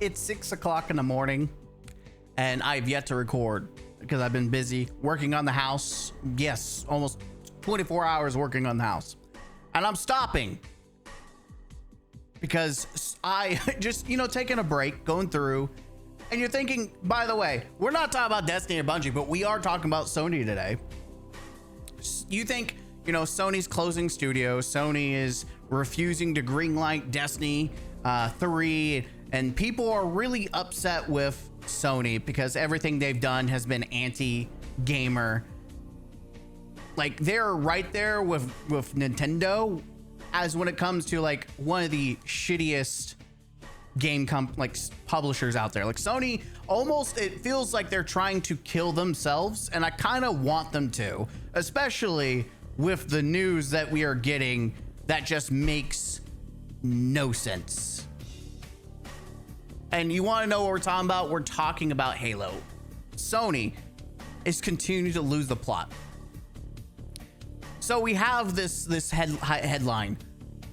It's 6 o'clock in the morning and I've yet to record because I've been busy working on the house. Yes, almost 24 hours working on the house. And I'm stopping because I just, taking a break, going through. And you're thinking, by the way, we're not talking about Destiny or Bungie, but we are talking about Sony today. You think, Sony's closing studios. Sony is refusing to greenlight Destiny 3. And people are really upset with Sony because everything they've done has been anti-gamer. Like, they're right there with Nintendo as when it comes to like one of the shittiest game publishers out there. Like Sony, almost it feels like they're trying to kill themselves, and I kind of want them to, especially with the news that we are getting that just makes no sense. And you want to know what we're talking about? We're talking about Halo. Sony is continuing to lose the plot. So we have this headline: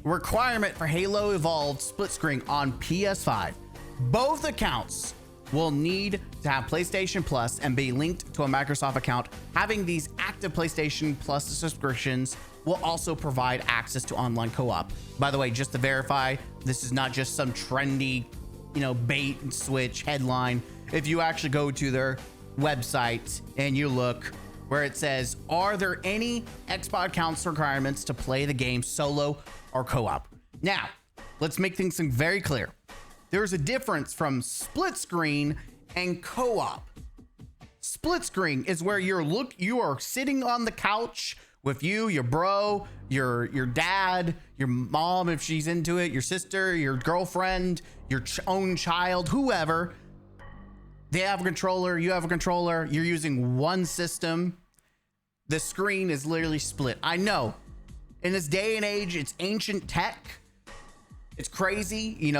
requirement for Halo Evolved split screen on PS5. Both accounts will need to have PlayStation Plus and be linked to a Microsoft account. Having these active PlayStation Plus subscriptions will also provide access to online co-op. By the way, just to verify, this is not just some trendy, bait and switch headline. If you actually go to their website and you look where it says, are there any Xbox accounts requirements to play the game solo or co-op? Now, let's make things very clear. There's a difference from split screen and co-op. Split screen is where you are sitting on the couch with you, your bro, your dad, your mom if she's into it, your sister, your girlfriend, your own child, whoever. They have a controller, you have a controller, you're using one system. The screen is literally split. I know in this day and age, it's ancient tech. It's crazy.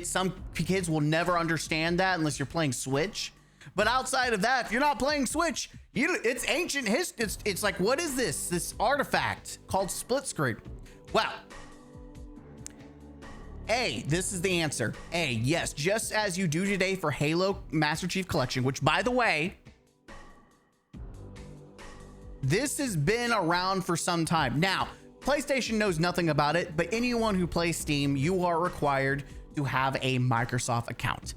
Some kids will never understand that unless you're playing Switch. But outside of that, if you're not playing Switch, it's ancient history. It's like, what is this artifact called split screen? Well, A, this is the answer. A, yes, just as you do today for Halo Master Chief Collection, which, by the way, this has been around for some time. Now, PlayStation knows nothing about it, but anyone who plays Steam, you are required to have a Microsoft account.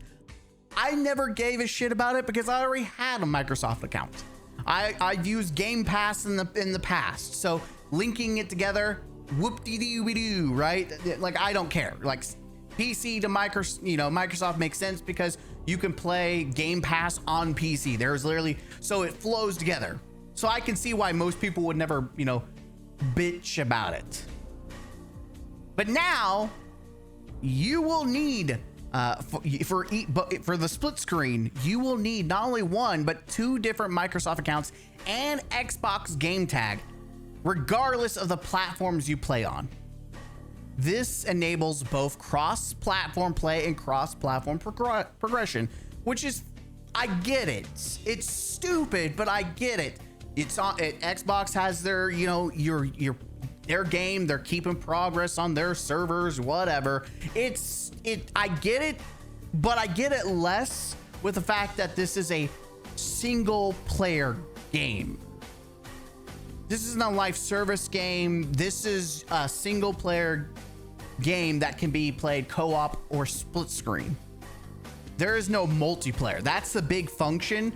I never gave a shit about it because I already had a Microsoft account. I've used Game Pass in the past, so linking it together, whoop-de-doo-be-doo, right? Like, I don't care. Like, PC to Microsoft makes sense because you can play Game Pass on PC. There's literally, so it flows together. So I can see why most people would never, bitch about it. But now you will need for the split screen, you will need not only one but two different Microsoft accounts and Xbox game tag, regardless of the platforms you play on. This enables both cross-platform play and cross-platform progression, which is, I get it. It's stupid, but I get it. It's on Xbox has their, their game. They're keeping progress on their servers, whatever. I get it, but I get it less with the fact that this is a single player game. This isn't a live service game. This is a single player game that can be played co-op or split screen. There is no multiplayer. That's the big function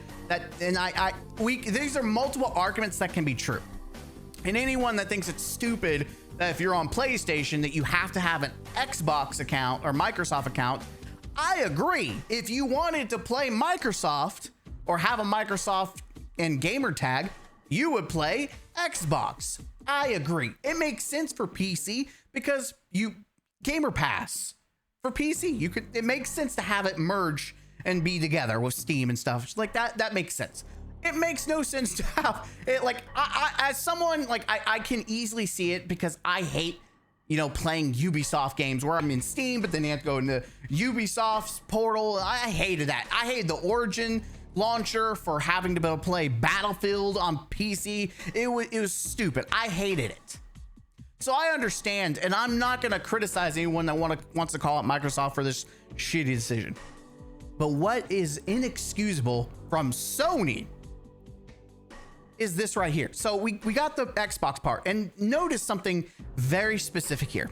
these are multiple arguments that can be true. And anyone that thinks it's stupid that if you're on PlayStation that you have to have an Xbox account or Microsoft account, I agree. If you wanted to play Microsoft or have a Microsoft and gamer tag, you would play Xbox. I agree. It makes sense for PC because Gamer Pass for PC, it makes sense to have it merge and be together with Steam and stuff like that. That makes sense. It makes no sense to have it. Like, as someone, like, I can easily see it because I hate, playing Ubisoft games where I'm in Steam, but then you have to go into Ubisoft's portal. I hated that. I hated the Origin launcher for having to be able to play Battlefield on PC. It was stupid. I hated it. So I understand, and I'm not going to criticize anyone that wants to call out Microsoft for this shitty decision. But what is inexcusable from Sony is this right here. So we got the Xbox part, and notice something very specific here.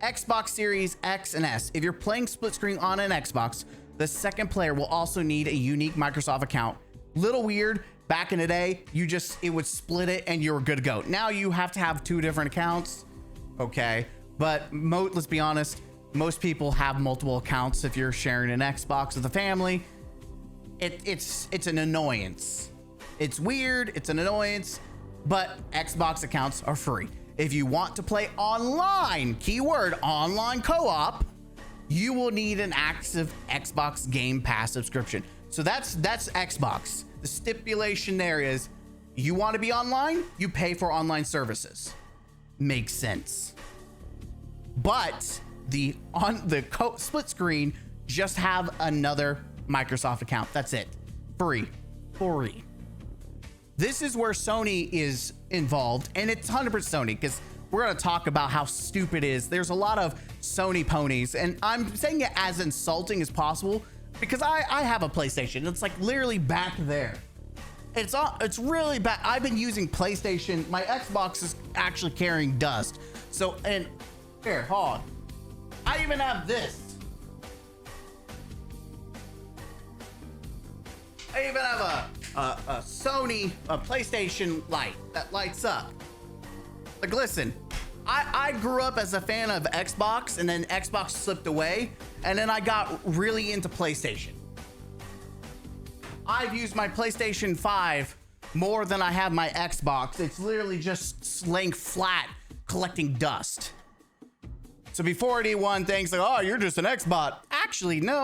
Xbox Series X and S. If you're playing split screen on an Xbox, the second player will also need a unique Microsoft account. Little weird. Back in the day, it would split it and you were good to go. Now you have to have 2 different accounts. Okay. But let's be honest, most people have multiple accounts. If you're sharing an Xbox with a family, it's an annoyance. It's weird, it's an annoyance, but Xbox accounts are free. If you want to play online, keyword online co-op, you will need an active Xbox Game Pass subscription. So that's Xbox. The stipulation there is you want to be online, you pay for online services. Makes sense. But split screen, just have another Microsoft account. That's it. Free. This is where Sony is involved, and it's 100% Sony, because we're going to talk about how stupid it is. There's a lot of Sony ponies, and I'm saying it as insulting as possible because I have a PlayStation. It's like literally back there. It's really bad. I've been using PlayStation. My Xbox is actually carrying dust. So, and here, hold on. I even have this. I even have a Sony PlayStation light that lights up. Like, listen, I grew up as a fan of Xbox, and then Xbox slipped away, and then I got really into PlayStation. I've used my PlayStation 5 more than I have my Xbox. It's literally just laying flat, collecting dust. So before anyone thinks like, oh, you're just an Xbot. Actually, no,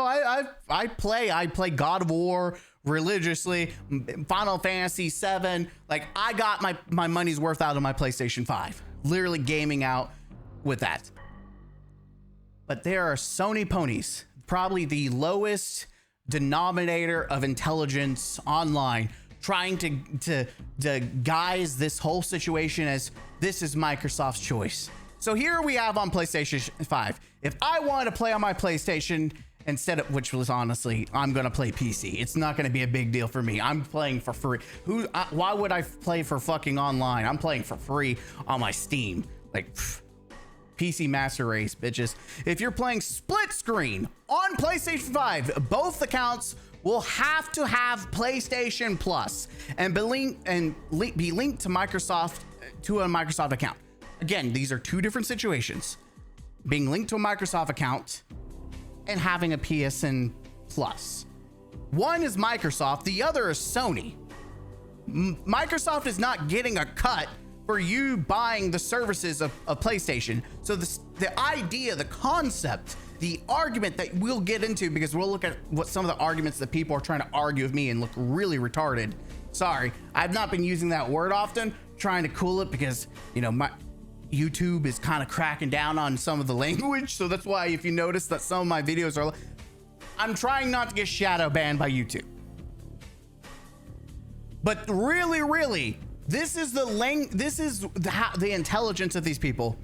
I play God of War religiously, Final Fantasy 7. Like, I got my money's worth out of my PlayStation 5. Literally gaming out with that. But there are Sony ponies, probably the lowest denominator of intelligence online, trying to guise this whole situation as this is Microsoft's choice. So here we have on PlayStation 5. If I want to play on my PlayStation instead of, which was honestly, I'm going to play PC. It's not going to be a big deal for me. I'm playing for free. Why would I play for fucking online? I'm playing for free on my Steam. Like, PC Master Race, bitches. If you're playing split screen on PlayStation 5, both accounts will have to have PlayStation Plus and be linked to Microsoft, to a Microsoft account. Again, these are 2 different situations. Being linked to a Microsoft account and having a PSN Plus. One is Microsoft, the other is Sony. Microsoft is not getting a cut for you buying the services of PlayStation. So the idea, the concept, the argument that we'll get into, because we'll look at what some of the arguments that people are trying to argue with me and look really retarded. Sorry, I've not been using that word often, trying to cool it because, you know, my YouTube is kind of cracking down on some of the language. So that's why if you notice that some of my videos are, I'm trying not to get shadow banned by YouTube. But really, this is the intelligence of these people,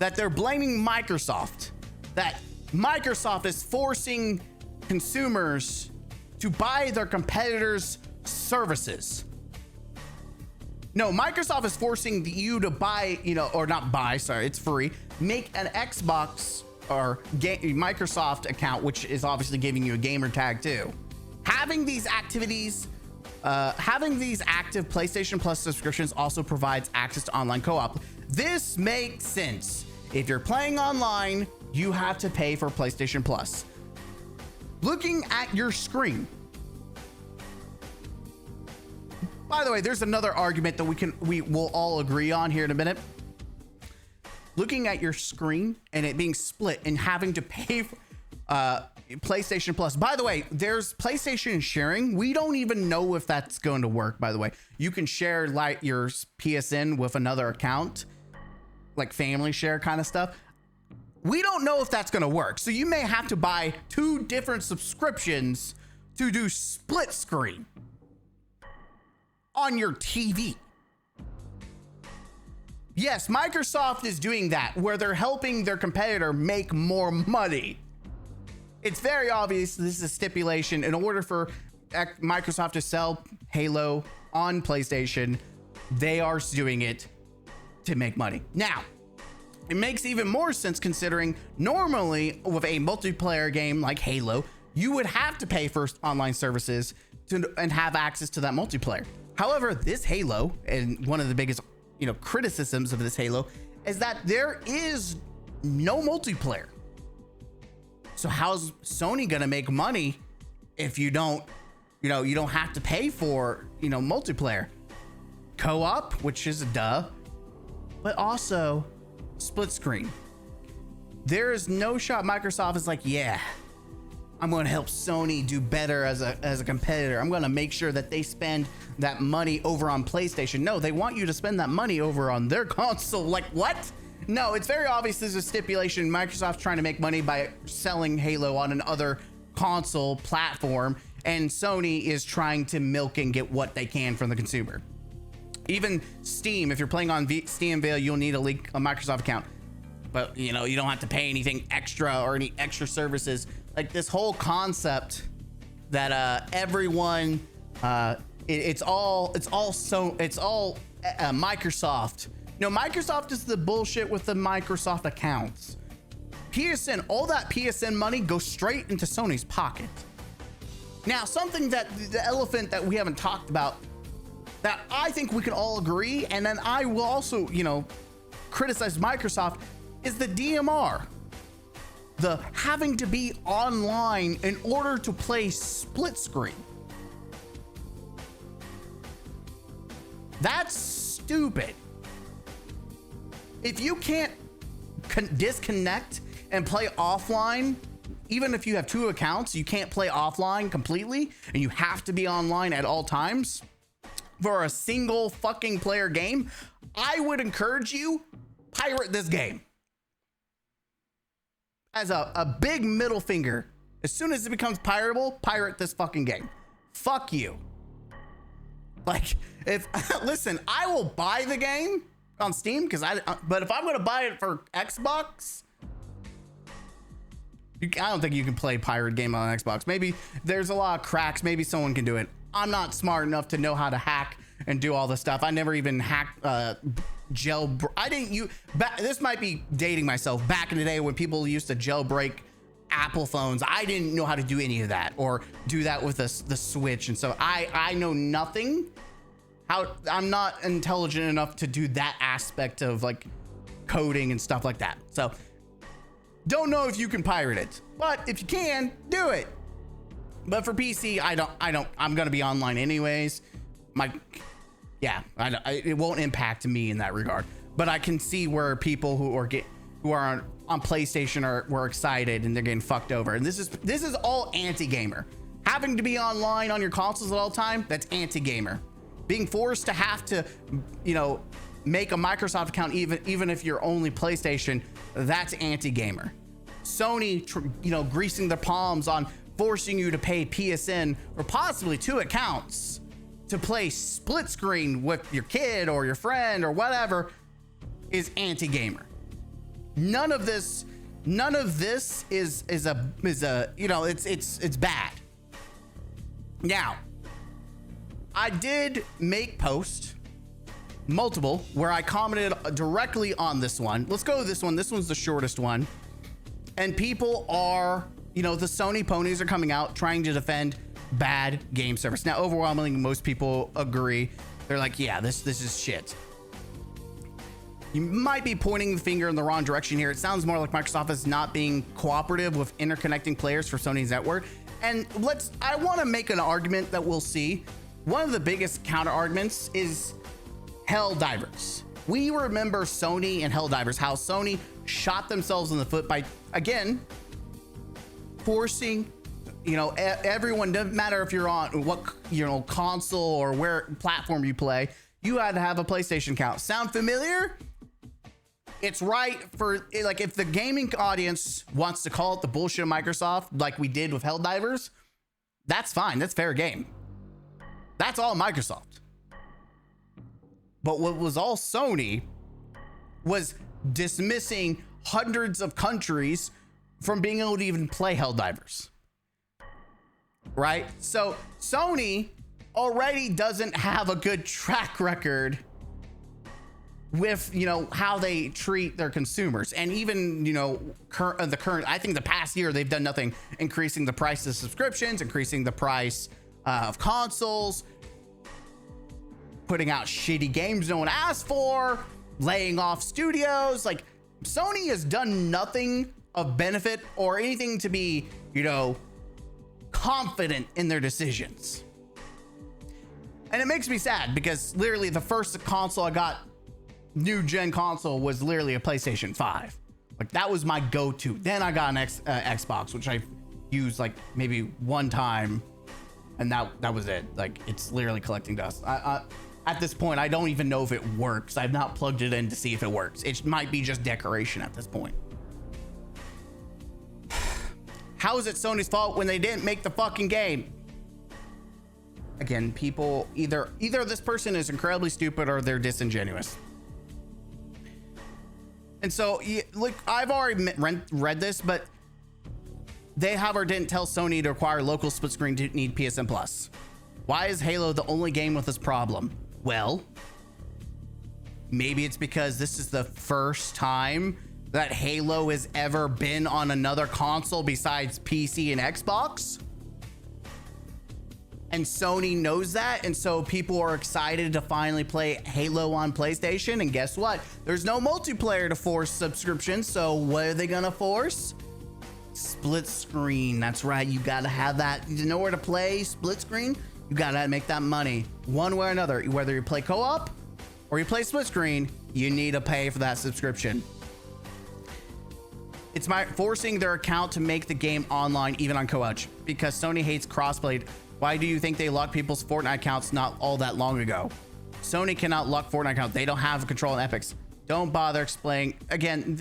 that they're blaming Microsoft, that Microsoft is forcing consumers to buy their competitors' services. No, Microsoft is forcing you to buy, or not buy, sorry, it's free. Make an Xbox or Microsoft account, which is obviously giving you a gamer tag too. Having these activities, having these active PlayStation Plus subscriptions also provides access to online co-op. This makes sense. If you're playing online, you have to pay for PlayStation Plus. Looking at your screen. By the way, there's another argument that we will all agree on here in a minute. Looking at your screen and it being split and having to pay for PlayStation Plus. By the way, there's PlayStation sharing. We don't even know if that's going to work, by the way. You can share like your PSN with another account, like family share kind of stuff. We don't know if that's going to work. So you may have to buy 2 different subscriptions to do split screen on your TV. Yes, Microsoft is doing that, where they're helping their competitor make more money. It's very obvious this is a stipulation in order for Microsoft to sell Halo on PlayStation. They are doing it to make money. Now, it makes even more sense considering normally with a multiplayer game like Halo, you would have to pay for online services and have access to that multiplayer. However, this Halo, and one of the biggest, criticisms of this Halo is that there is no multiplayer. So how's Sony gonna make money if you don't have to pay for, multiplayer? Co-op, which is a duh, but also split screen. There is no shot Microsoft is like, yeah, I'm going to help Sony do better as a competitor. I'm going to make sure that they spend that money over on PlayStation. No, they want you to spend that money over on their console. Like, what? No, it's very obvious there's a stipulation. Microsoft's trying to make money by selling Halo on another console platform, and Sony is trying to milk and get what they can from the consumer. Even Steam, if you're playing on Steam Vale, you'll need a Microsoft account, but you don't have to pay anything extra or any extra services. Like this whole concept that everyone, it's all Microsoft. No, Microsoft is the bullshit with the Microsoft accounts. PSN, all that PSN money goes straight into Sony's pocket. Now, something that the elephant that we haven't talked about that I think we can all agree, and then I will also, criticize Microsoft, is the DMR. The having to be online in order to play split screen. That's stupid. If you can't disconnect and play offline, even if you have 2 accounts, you can't play offline completely, and you have to be online at all times for a single fucking player game, I would encourage you, pirate this game. As a big middle finger. As soon as it becomes pirateable, pirate this fucking game. Fuck you. Like, listen, I will buy the game on Steam but if I'm gonna buy it for Xbox, I don't think you can play pirate game on Xbox. Maybe there's a lot of cracks. Maybe someone can do it. I'm not smart enough to know how to hack and do all this stuff. I never even hacked this might be dating myself. Back in the day when people used to jailbreak Apple phones, I didn't know how to do any of that or do that with the Switch. And so I know nothing. I'm not intelligent enough to do that aspect of like coding and stuff like that. So don't know if you can pirate it, but if you can, do it. But for PC, I'm going to be online anyways. It won't impact me in that regard, but I can see where people who are on PlayStation were excited and they're getting fucked over. And this is all anti-gamer. Having to be online on your consoles at all time, that's anti-gamer. Being forced to have to, make a Microsoft account even if you're only PlayStation, that's anti-gamer. Sony, greasing their palms on forcing you to pay PSN for possibly 2 accounts to play split screen with your kid or your friend or whatever is anti-gamer. None of this is it's bad. Now, I did make posts, multiple, where I commented directly on this one. Let's go with this one. This one's the shortest one. And people are, the Sony ponies are coming out trying to defend bad game service. Now, overwhelmingly, most people agree. They're like, yeah, this is shit. You might be pointing the finger in the wrong direction here. It sounds more like Microsoft is not being cooperative with interconnecting players for Sony's network. And I want to make an argument that we'll see. One of the biggest counter arguments is Helldivers. We remember Sony and Helldivers, how Sony shot themselves in the foot by, again, forcing, everyone, doesn't matter if you're on what, console or where platform you play, you had to have a PlayStation account. Sound familiar? It's right for, like, if the gaming audience wants to call it the bullshit of Microsoft, like we did with Helldivers, that's fine. That's fair game. That's all Microsoft. But what was all Sony was dismissing hundreds of countries from being able to even play Helldivers, right? So Sony already doesn't have a good track record with, you know, how they treat their consumers. And even, you know, I think the past year, they've done nothing, increasing the price of subscriptions, increasing the price of consoles, putting out shitty games no one asked for, laying off studios. Like, Sony has done nothing of benefit or anything to be, you know, confident in their decisions. And it makes me sad because literally the first console I got, new gen console, was literally a PlayStation 5. Like, that was my go-to. Then I got an Xbox, which I used like maybe one time, and that was it. Like, it's literally collecting dust. At this point, I don't even know if it works. I've not plugged it in to see if it works. It might be just decoration at this point. How is it Sony's fault when they didn't make the fucking game? Again, people, either this person is incredibly stupid or they're disingenuous. And so, look, I've already read this, but they have or didn't tell Sony to require local split screen to need PSN Plus. Why is Halo the only game with this problem? Well, maybe it's because this is the first time that Halo has ever been on another console besides PC and Xbox. And Sony knows that, and so people are excited to finally play Halo on PlayStation. And guess what? There's no multiplayer to force subscription, so what are they gonna force? Split screen. That's right, you gotta have that. You know where to play split screen? You gotta make that money one way or another. Whether you play co-op or you play split screen, you need to pay for that subscription. It's forcing their account to make the game online, even on co-op, because Sony hates crossplay. Why do you think they locked people's Fortnite accounts not all that long ago? Sony cannot lock Fortnite accounts. They don't have control on Epics. Don't bother explaining. Again,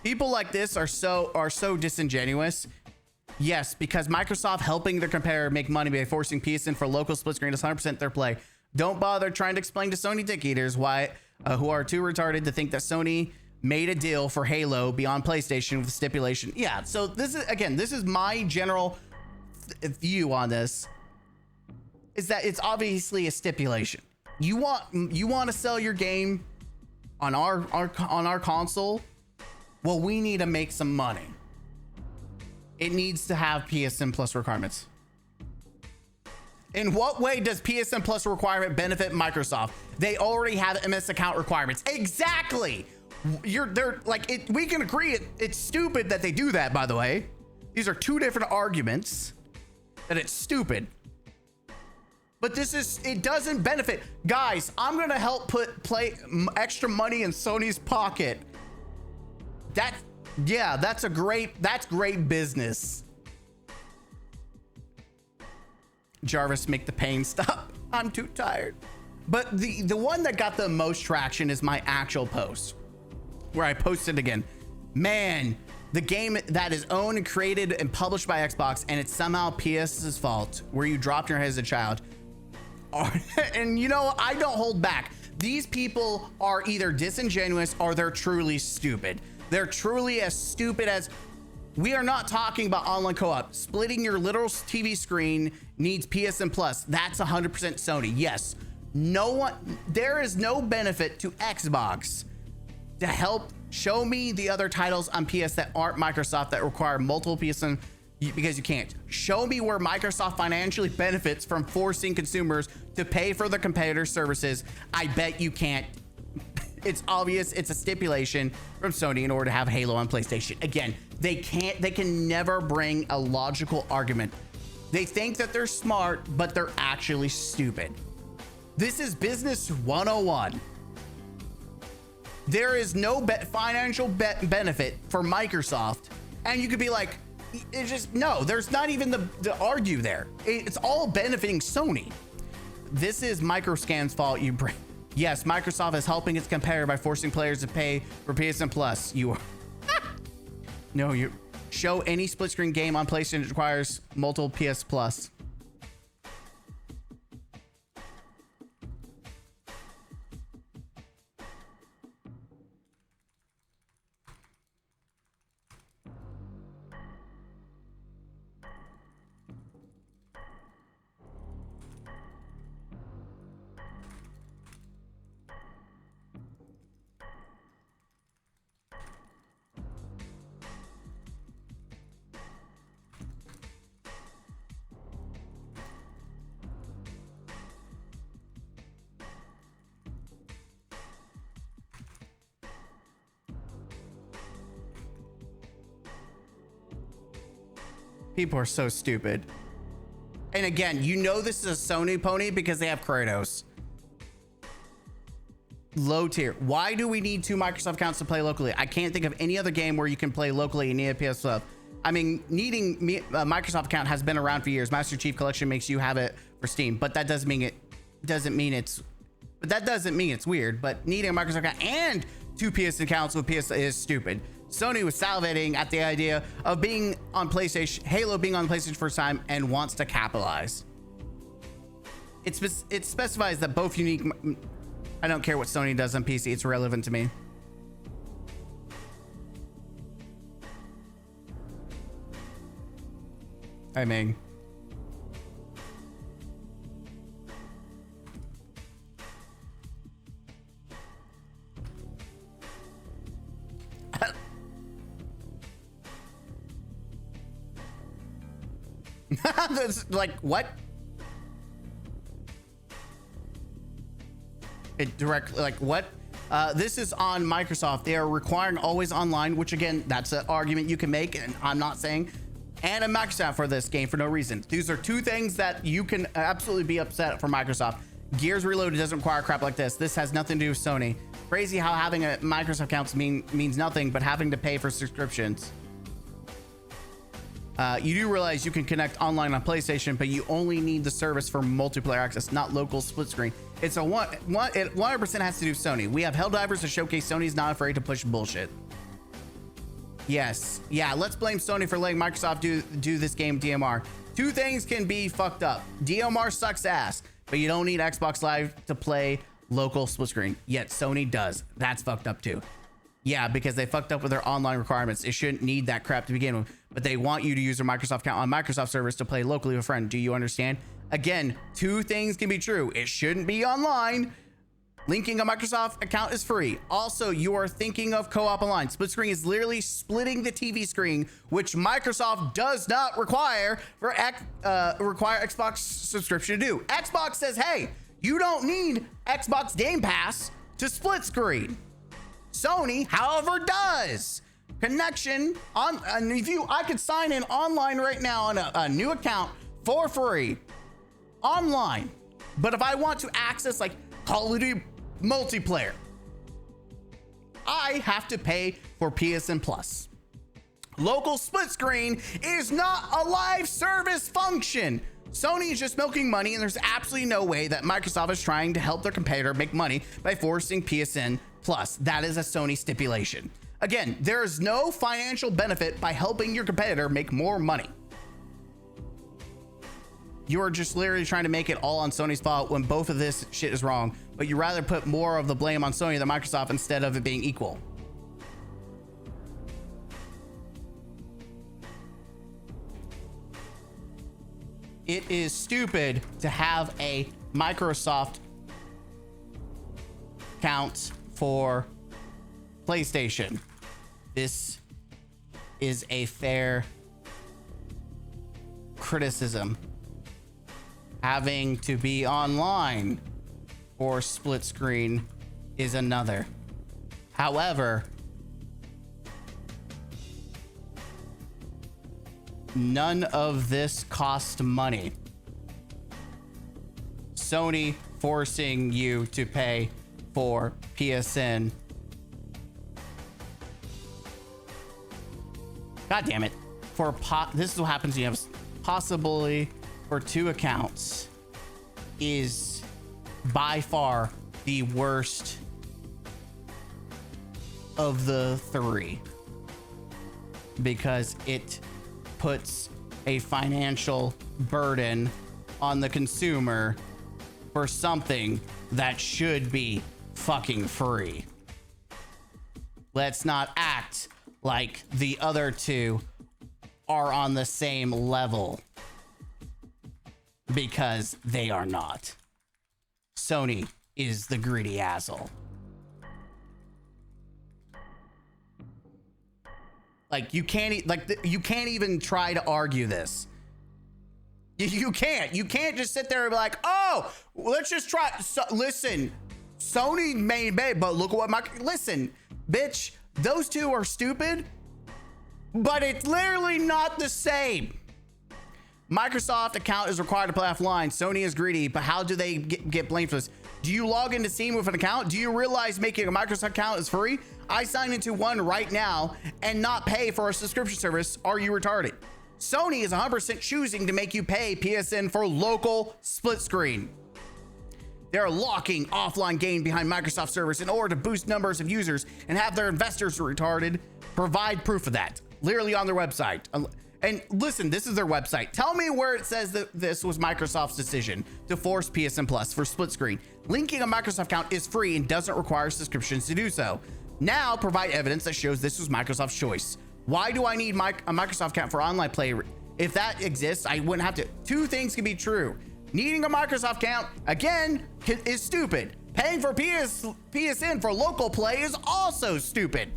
people like this are so disingenuous. Yes, because Microsoft helping their competitor make money by forcing PSN for local split screen is 100% their play. Don't bother trying to explain to Sony dick eaters why who are too retarded to think that Sony made a deal for Halo beyond PlayStation with stipulation. Yeah, so this is my general view on this. Is that it's obviously a stipulation. You want to sell your game on our console? Well, we need to make some money. It needs to have PSN Plus requirements. In what way does PSN Plus requirement benefit Microsoft? They already have MS account requirements. Exactly. They're like, we can agree it's stupid that they do that, by the way. These are two different arguments that it's stupid. But it doesn't benefit. Guys, I'm going to help play extra money in Sony's pocket. That's great business. Jarvis, make the pain stop. I'm too tired. But the one that got the most traction is my actual post, where I posted again. Man, the game that is owned and created and published by Xbox, and it's somehow PS's fault, where you dropped your head as a child. And you know, I don't hold back. These people are either disingenuous or they're truly stupid. They're truly as stupid as, we are not talking about online co-op. Splitting your literal TV screen needs PSN Plus. That's 100% Sony. Yes. There is no benefit to Xbox to help show me the other titles on PS that aren't Microsoft that require multiple PSN, because you can't. Show me where Microsoft financially benefits from forcing consumers to pay for the competitor services. I bet you can't. It's obvious. It's a stipulation from Sony in order to have Halo on PlayStation. Again, they can never bring a logical argument. They think that they're smart, but they're actually stupid. This is business 101. There is no financial benefit for Microsoft. And you could be like, it's just, no, there's not even the argue there. It's all benefiting Sony. This is Microscan's fault. Yes, Microsoft is helping its competitor by forcing players to pay for PSN Plus. No, you show any split screen game on PlayStation requires multiple PS Plus. People are so stupid. And again, you know this is a Sony pony because they have Kratos. Low tier. Why do we need 2 Microsoft accounts to play locally? I can't think of any other game where you can play locally and need a PS5. I mean, needing a Microsoft account has been around for years. Master Chief Collection makes you have it for Steam, but that doesn't mean it's weird. But needing a Microsoft account and 2 PS accounts with PS is stupid. Sony was salivating at the idea of being on PlayStation, Halo being on PlayStation first time, and wants to capitalize. It specifies that both unique. I don't care what Sony does on PC. It's irrelevant to me. I mean, that's like what? It directly like what? This is on Microsoft. They are requiring always online, which again, that's an argument you can make, and I'm not saying. And a Microsoft for this game for no reason. These are 2 things that you can absolutely be upset for Microsoft. Gears Reloaded doesn't require crap like this. This has nothing to do with Sony. Crazy how having a Microsoft account means nothing, but having to pay for subscriptions. You do realize you can connect online on PlayStation, but you only need the service for multiplayer access, not local split screen. It's a it 100% has to do with Sony. We have Helldivers to showcase Sony's not afraid to push bullshit. Yes. Yeah, let's blame Sony for letting Microsoft do this game DMR. 2 things can be fucked up. DMR sucks ass, but you don't need Xbox Live to play local split screen. Yet Sony does. That's fucked up too. Yeah, because they fucked up with their online requirements. It shouldn't need that crap to begin with, but they want you to use their Microsoft account on Microsoft servers to play locally with a friend. Do you understand? Again, 2 things can be true. It shouldn't be online. Linking a Microsoft account is free. Also, you are thinking of co-op online. Split screen is literally splitting the TV screen, which Microsoft does not require Xbox subscription to do. Xbox says, hey, you don't need Xbox Game Pass to split screen. Sony, however, does. Connection on I could sign in online right now on a new account for free online. But if I want to access like Call of Duty multiplayer, I have to pay for PSN Plus. Local split screen is not a live service function. Sony is just milking money, and there's absolutely no way that Microsoft is trying to help their competitor make money by forcing PSN Plus. That is a Sony stipulation. Again, there is no financial benefit by helping your competitor make more money. You're just literally trying to make it all on Sony's fault when both of this shit is wrong, but you rather put more of the blame on Sony than Microsoft instead of it being equal. It is stupid to have a Microsoft account for PlayStation. This is a fair criticism. Having to be online or split screen is another. However, none of this cost money. Sony forcing you to pay for PSN. God damn it. This is what happens when you have possibly for 2 accounts is by far the worst of the 3 because it puts a financial burden on the consumer for something that should be fucking free. Let's not act like the other 2 are on the same level, because they are not. Sony is the greedy asshole. Like you can't even try to argue this. You can't just sit there and be like, oh, let's just try. Listen, Sony made, but look at what listen, bitch, those 2 are stupid, but it's literally not the same. Microsoft account is required to play offline. Sony is greedy, but how do they get blamed for this? Do you log into Steam with an account? Do you realize making a Microsoft account is free? I sign into one right now and not pay for a subscription service. Are you retarded? Sony is 100% choosing to make you pay PSN for local split screen. They're locking offline game behind Microsoft servers in order to boost numbers of users and have their investors retarded provide proof of that. Literally on their website. And listen, this is their website. Tell me where it says that this was Microsoft's decision to force PSN Plus for split screen. Linking a Microsoft account is free and doesn't require subscriptions to do so. Now provide evidence that shows this was Microsoft's choice. Why do I need a Microsoft account for online play? If that exists, I wouldn't have to. Two things can be true. Needing a Microsoft account, again, is stupid. Paying for PSN for local play is also stupid.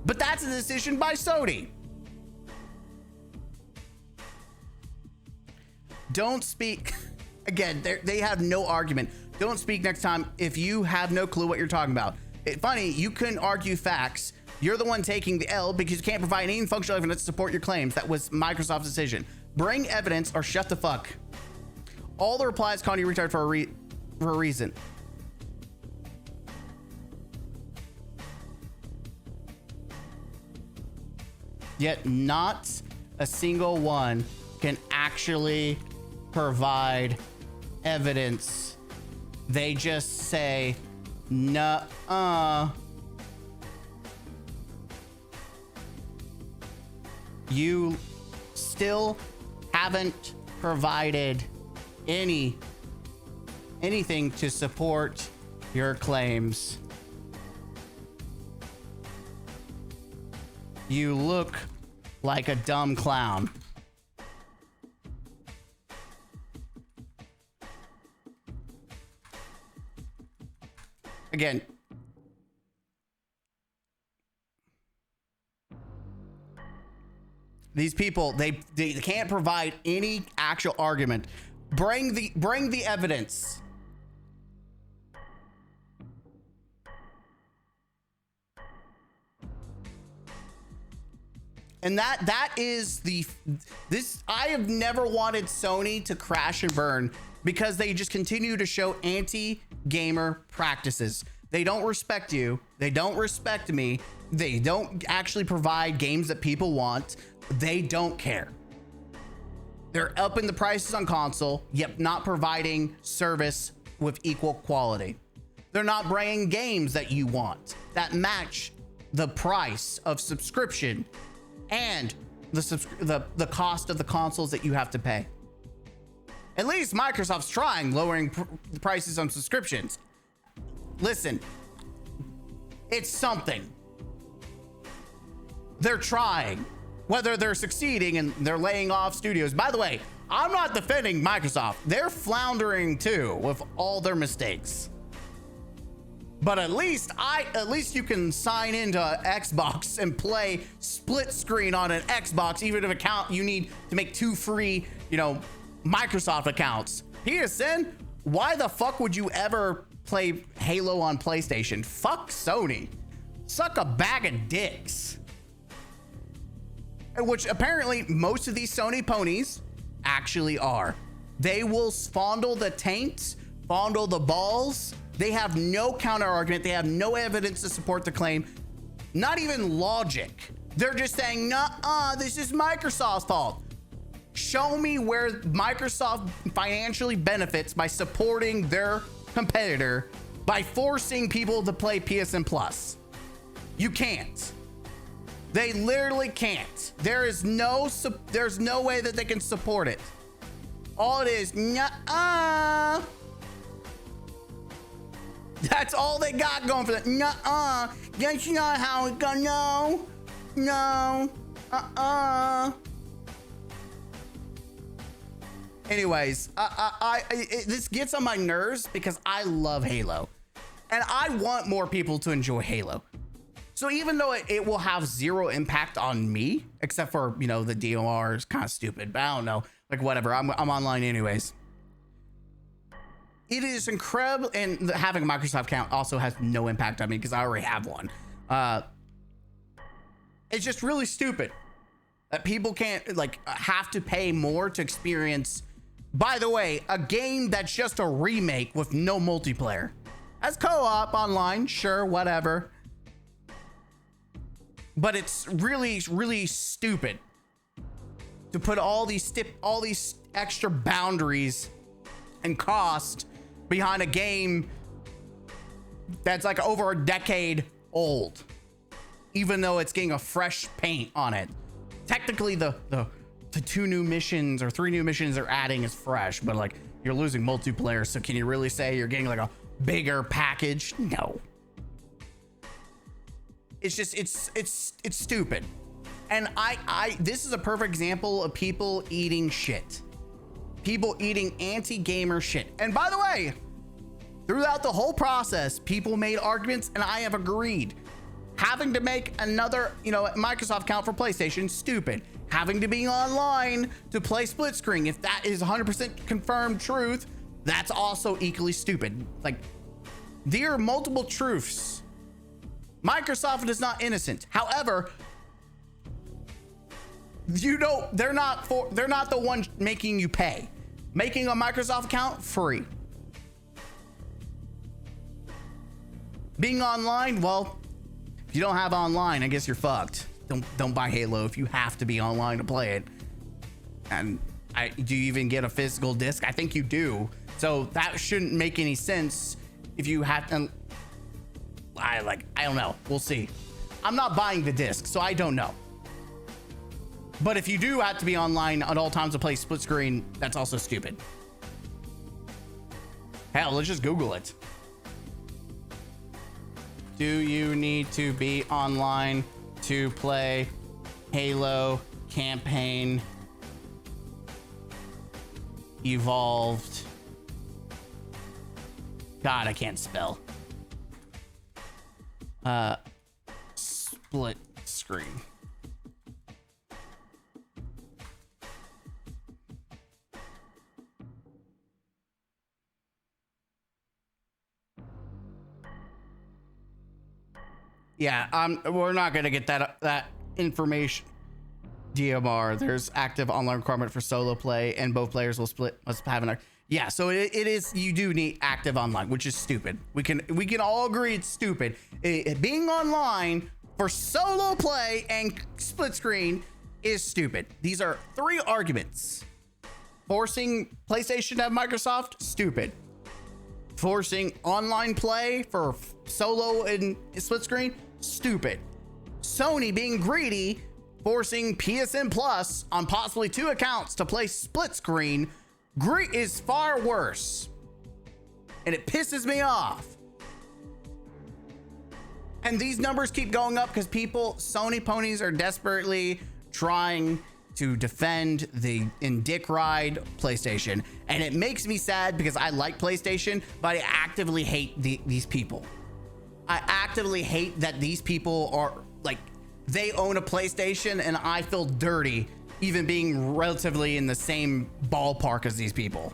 But that's a decision by Sony. Don't speak. Again, they have no argument. Don't speak next time if you have no clue what you're talking about. It's funny, you couldn't argue facts. You're the one taking the L because you can't provide any functional evidence to support your claims. That was Microsoft's decision. Bring evidence or shut the fuck. All the replies calling you retarded for a reason. Yet not a single one can actually provide evidence. They just say, nuh-uh. You still haven't provided anything to support your claims. You look like a dumb clown. Again, these people, they can't provide any actual argument. Bring the evidence. And that is this. I have never wanted Sony to crash and burn because they just continue to show anti-gamer practices. They don't respect you. They don't respect me. They don't actually provide games that people want. They don't care. They're upping the prices on console, yet not providing service with equal quality. They're not bringing games that you want that match the price of subscription and the cost of the consoles that you have to pay. At least Microsoft's trying lowering the prices on subscriptions. Listen, it's something. They're trying. Whether they're succeeding and they're laying off studios. By the way, I'm not defending Microsoft. They're floundering too with all their mistakes. But at least you can sign into Xbox and play split screen on an Xbox, even if account you need to make 2 free, Microsoft accounts. PSN, why the fuck would you ever play Halo on PlayStation? Fuck Sony. Suck a bag of dicks. Which apparently most of these Sony ponies actually are. They will fondle the taint, fondle the balls. They have no counter argument. They have no evidence to support the claim. Not even logic. They're just saying, nuh-uh, this is Microsoft's fault. Show me where Microsoft financially benefits by supporting their competitor by forcing people to play PSN Plus. You can't. They literally can't. There's no way that they can support it. All it is, nuh-uh. That's all they got going for that. Nuh-uh. That's not how it goes. No. Anyways, this gets on my nerves because I love Halo. And I want more people to enjoy Halo. So even though it will have zero impact on me, except for, the DOR is kind of stupid, but I don't know, like whatever, I'm online anyways. It is incredible. And having a Microsoft account also has no impact on me because I already have one. It's just really stupid. that people can't like have to pay more to experience. By the way, a game that's just a remake with no multiplayer. As co-op online, sure, whatever. But it's really, really stupid to put all these extra boundaries and cost behind a game that's like over a decade old, even though it's getting a fresh paint on it. Technically, the 2 new missions or 3 new missions they're adding is fresh, but like you're losing multiplayer. So can you really say you're getting like a bigger package? No. It's just it's stupid. And this is a perfect example of people eating shit. People eating anti-gamer shit. And by the way, throughout the whole process, people made arguments and I have agreed. Having to make another, Microsoft account for PlayStation, stupid. Having to be online to play split screen, if that is 100% confirmed truth, that's also equally stupid. Like, there are multiple truths. Microsoft is not innocent. However, they're not the one making you pay. Making a Microsoft account free. Being online, well, if you don't have online, I guess you're fucked. Don't buy Halo if you have to be online to play it. And do you even get a physical disc? I think you do. So that shouldn't make any sense if you have to. I don't know. We'll see. I'm not buying the disc, so I don't know. But if you do have to be online at all times to play split screen, that's also stupid. Hell, let's just Google it. Do you need to be online to play Halo campaign evolved? God, I can't spell. Split screen. Yeah, we're not gonna get that information. DMR, there's active online requirement for solo play, and both players must have an. Yeah, so it is. You do need active online, which is stupid. We can all agree it's stupid. Being online for solo play and split screen is stupid. These are 3 arguments. Forcing PlayStation to have Microsoft, stupid. Forcing online play for solo and split screen, stupid. Sony being greedy, forcing PSN Plus on possibly 2 accounts to play split screen is far worse. And it pisses me off. And these numbers keep going up because Sony ponies are desperately trying to defend and dick ride PlayStation. And it makes me sad because I like PlayStation, but I actively hate these people. I actively hate that these people are like, they own a PlayStation and I feel dirty even being relatively in the same ballpark as these people.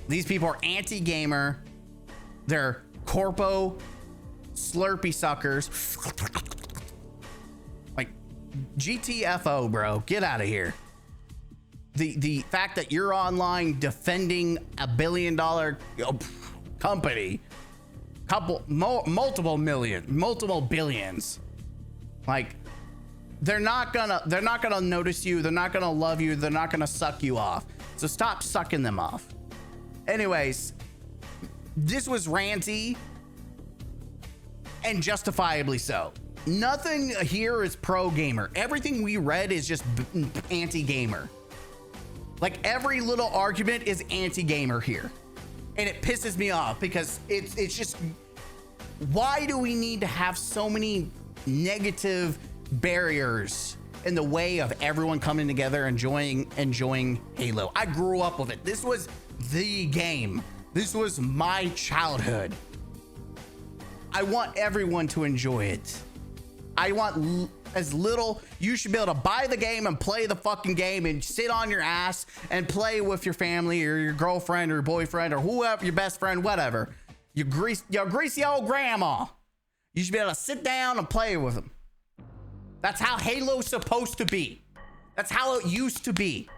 These people are anti-gamer. They're corpo slurpy suckers. Like, GTFO, bro. Get out of here. The fact that you're online defending a $1 billion company, multiple billions, like, they're not gonna notice you. They're not gonna love you. They're not gonna suck you off. So stop sucking them off. Anyways, this was ranty and justifiably so. Nothing here is pro gamer. Everything we read is just anti-gamer. Like, every little argument is anti-gamer here. And it pisses me off because it's just, why do we need to have so many negative barriers in the way of everyone coming together, enjoying Halo? I grew up with it. This was the game. This was my childhood. I want everyone to enjoy it. I want as little. You should be able to buy the game and play the fucking game and sit on your ass and play with your family or your girlfriend or your boyfriend or whoever, your best friend, whatever. Your greasy old grandma. You should be able to sit down and play with them. That's how Halo's supposed to be. That's how it used to be.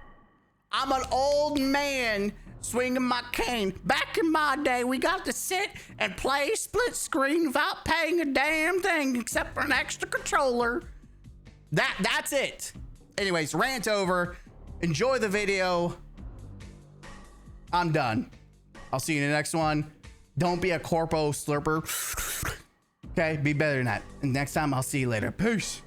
I'm an old man swinging my cane. Back in my day, we got to sit and play split screen without paying a damn thing except for an extra controller. That's it. Anyways, rant over. Enjoy the video. I'm done. I'll see you in the next one. Don't be a corpo slurper. Okay, be better than that. And next time, I'll see you later. Peace.